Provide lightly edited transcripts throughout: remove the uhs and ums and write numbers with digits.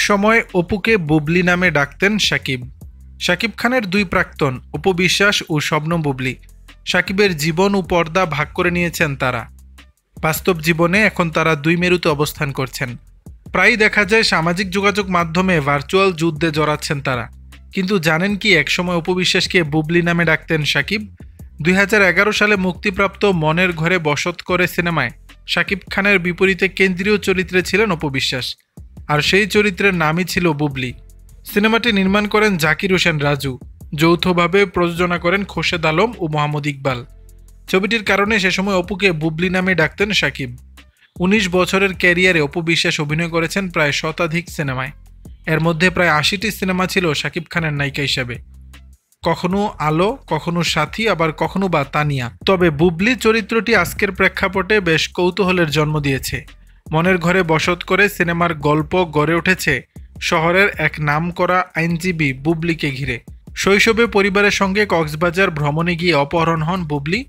সময় অপুকে বুবলি নামে ডাকতেন সাকিব। সাকিব খানের দুই প্রাক্তন অপু বিশ্বাস ও শবনম বুবলি। সাকিবের জীবন ও পর্দা ভাগ করে নিয়েছেন তারা। বাস্তব জীবনে এখন তারা দুই মেরুতে অবস্থান করছেন। প্রায়ই দেখা যায় সামাজিক যোগাযোগ মাধ্যমে ভার্চুয়াল যুদ্ধে জড়াচ্ছেন তারা। কিন্তু জানেন কি একসময় অপু বিশ্বাসকে বুবলি নামে ডাকতেন সাকিব? 2011 সালে মুক্তিপ্রাপ্ত মনের ঘরে বসত করে সিনেমায় সাকিব খানের বিপরীতে কেন্দ্রীয় চরিত্রে ছিলেন অপু বিশ্বাস, আর সেই চরিত্রের নামই ছিল বুবলি। সিনেমাটি নির্মাণ করেন জাকির হোসেন রাজু, যৌথভাবে প্রযোজনা করেন খোরশেদ আলম ও মোহাম্মদ ইকবাল। ছবিটির কারণে সে সময় অপুকে বুবলি নামে ডাকতেন সাকিব। 19 বছরের ক্যারিয়ারে অপু বিশ্বাস অভিনয় করেছেন প্রায় শতাধিক সিনেমায়। এর মধ্যে প্রায় 80টি সিনেমা ছিল সাকিব খানের নায়িকা হিসেবে। কখনো আলো, কখনো সাথী, আবার কখনো বা তানিয়া। তবে বুবলি চরিত্রটি আজকের প্রেক্ষাপটে বেশ কৌতূহলের জন্ম দিয়েছে। মনের ঘরে বসত করে সিনেমার গল্প গড়ে উঠেছে শহরের এক নামকরা আইনজীবী বুবলিকে ঘিরে। শৈশবে পরিবারের সঙ্গে কক্সবাজার ভ্রমণে গিয়ে অপহরণ হন বুবলি।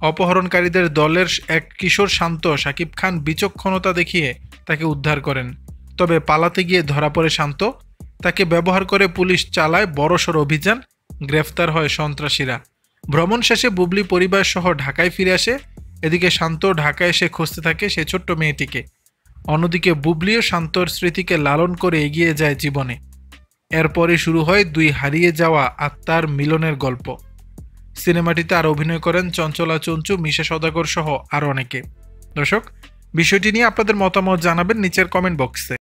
অপহরণকারীদের দলের এক কিশোর শান্ত সাকিব খান বিচক্ষণতা দেখিয়ে তাকে উদ্ধার করেন। তবে পালাতে গিয়ে ধরা পড়ে শান্ত। তাকে ব্যবহার করে পুলিশ চালায় বড়সড় অভিযান। গ্রেফতার হয় সন্ত্রাসীরা। ভ্রমণ শেষে বুবলি পরিবার সহ ঢাকায় ফিরে আসে। এদিকে শান্ত ঢাকায় এসে খুঁজতে থাকে সে ছোট্ট মেয়েটিকে। অন্যদিকে বুবলিও শান্তর স্মৃতিকে লালন করে এগিয়ে যায় জীবনে। এরপরই শুরু হয় দুই হারিয়ে যাওয়া আত্মার মিলনের গল্প। সিনেমাটিতে আর অভিনয় করেন চঞ্চলা চঞ্চু, মিশা সওদাগর সহ আরও অনেকে। দর্শক, বিষয়টি নিয়ে আপনাদের মতামত জানাবেন নিচের কমেন্ট বক্সে।